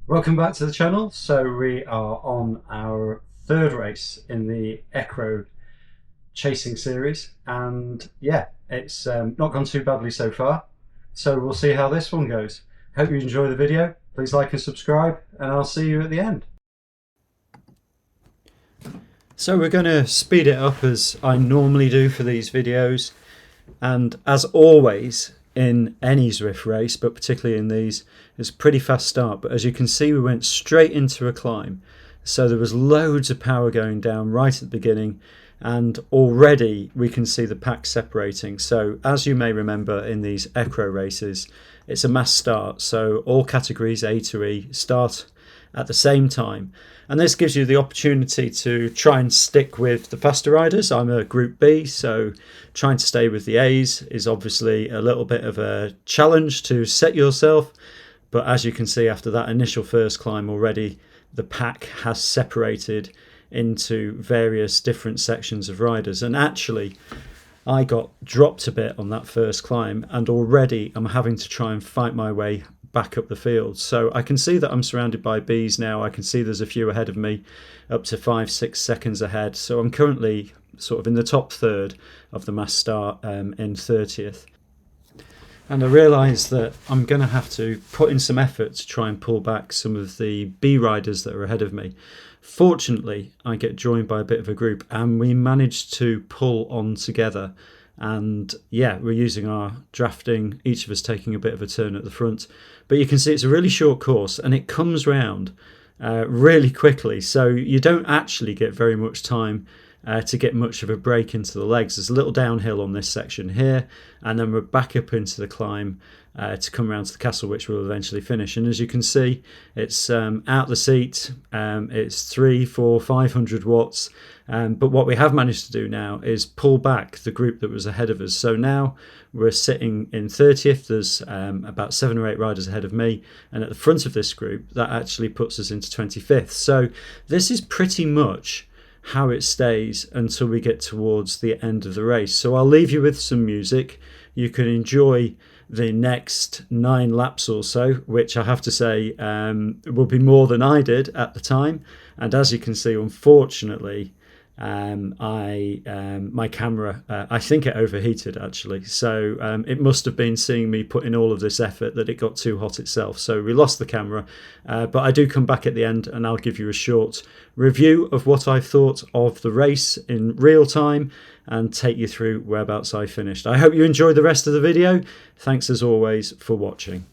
Welcome back to the channel. So we are on our third race in the ECRO Chasing Series, and yeah, it's not gone too badly so far. So we'll see how this one goes. Hope you enjoy the video. Please like and subscribe, and I'll see you at the end. So we're going to speed it up as I normally do for these videos, and as always in any ZWIFT race, but particularly in these, it's a pretty fast start. But as you can see, we went straight into a climb, so there was loads of power going down right at the beginning, and already we can see the pack separating. So as you may remember, in these ECRO races, it's a mass start, so all categories A to E start at the same time, and this gives you the opportunity to try and stick with the faster riders. I'm a group B, so trying to stay with the A's is obviously a little bit of a challenge to set yourself, but as you can see, after that initial first climb already, the pack has separated into various different sections of riders. And actually I got dropped a bit on that first climb, and already I'm having to try and fight my way back up the field. So I can see that I'm surrounded by B's now. I can see there's a few ahead of me, up to 5-6 seconds ahead. So I'm currently sort of in the top third of the mass start, in 30th. And I realise that I'm going to have to put in some effort to try and pull back some of the B riders that are ahead of me. Fortunately, I get joined by a bit of a group, and we managed to pull on together. And yeah, we're using our drafting, each of us taking a bit of a turn at the front. But you can see it's a really short course, and it comes round really quickly, so you don't actually get very much time to get much of a break into the legs. There's a little downhill on this section here, and then we're back up into the climb to come around to the castle, which we'll eventually finish. And as you can see, it's out the seat, it's 300-500 watts, but what we have managed to do now is pull back the group that was ahead of us. So now we're sitting in 30th. There's about 7 or 8 riders ahead of me, and at the front of this group that actually puts us into 25th. So this is pretty much how it stays until we get towards the end of the race. So I'll leave you with some music. You can enjoy the next 9 laps or so, which I have to say will be more than I did at the time. And as you can see, unfortunately, my camera, I think it overheated actually, so it must have been seeing me put in all of this effort that it got too hot itself, so we lost the camera. But I do come back at the end, and I'll give you a short review of what I thought of the race in real time and take you through whereabouts I finished. I hope you enjoyed the rest of the video. Thanks as always for watching.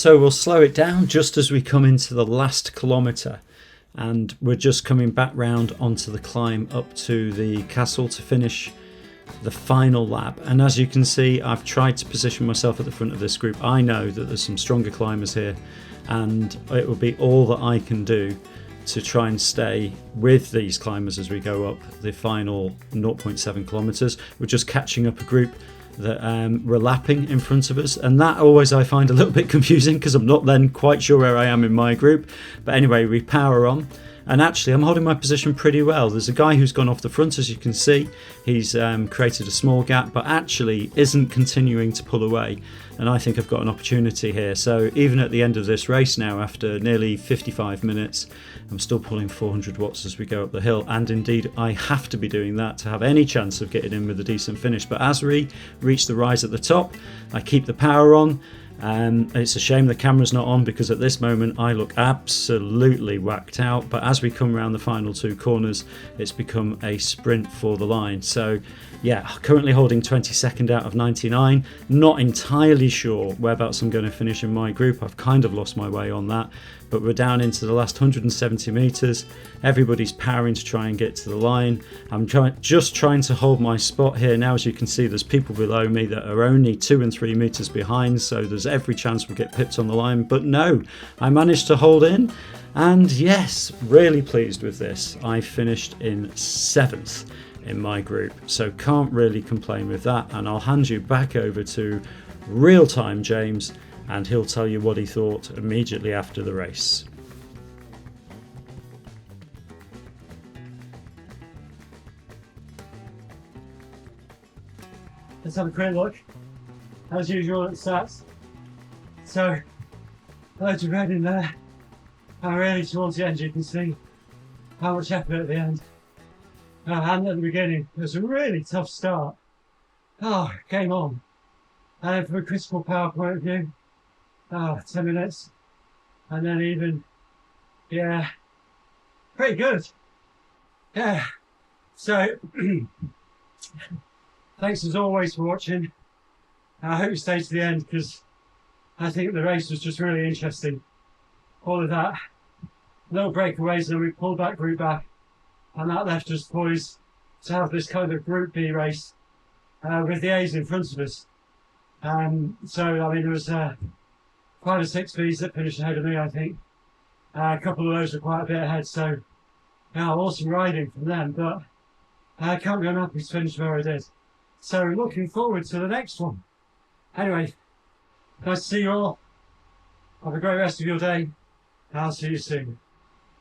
So we'll slow it down just as we come into the last kilometre, and we're just coming back round onto the climb up to the castle to finish the final lap. And as you can see, I've tried to position myself at the front of this group. I know that there's some stronger climbers here, and it will be all that I can do to try and stay with these climbers as we go up the final 0.7 kilometres. We're just catching up a group that were lapping in front of us, and that always I find a little bit confusing because I'm not then quite sure where I am in my group. But anyway, we power on, and actually I'm holding my position pretty well. There's a guy who's gone off the front, as you can see. He's created a small gap, but actually isn't continuing to pull away, and I think I've got an opportunity here. So even at the end of this race now, after nearly 55 minutes, I'm still pulling 400 watts as we go up the hill, and indeed I have to be doing that to have any chance of getting in with a decent finish. But as we reach the rise at the top, I keep the power on. It's a shame the camera's not on, because at this moment I look absolutely whacked out, but as we come around the final 2 corners, it's become a sprint for the line. So yeah, currently holding 22nd out of 99. Not entirely sure whereabouts I'm going to finish in my group. I've kind of lost my way on that, but we're down into the last 170 metres. Everybody's powering to try and get to the line. I'm just trying to hold my spot here. Now, as you can see, there's people below me that are only 2 and 3 metres behind, so there's every chance we'll get pipped on the line. But no, I managed to hold in, and yes, really pleased with this. I finished in 7th in my group, so can't really complain with that. And I'll hand you back over to real time James, and he'll tell you what he thought immediately after the race. Let's have a quick look, as usual, at the stats. So, loads of red in there, and really towards the end you can see how much effort at the end. And at the beginning, it was a really tough start. Oh, game on. And then from a critical power point of view, 10 minutes, and then even, yeah, pretty good. Yeah, so, thanks as always for watching. I hope you stay to the end, because I think the race was just really interesting. All of that, little breakaways, and then we pulled that group back, and that left us poised to have this kind of Group B race with the A's in front of us. So, I mean, there was 5 or 6 Bs that finished ahead of me, I think. A couple of those were quite a bit ahead, so yeah, awesome riding from them, but I can't be unhappy to finish where I did. So, looking forward to the next one. Anyway, nice to see you all. Have a great rest of your day. I'll see you soon.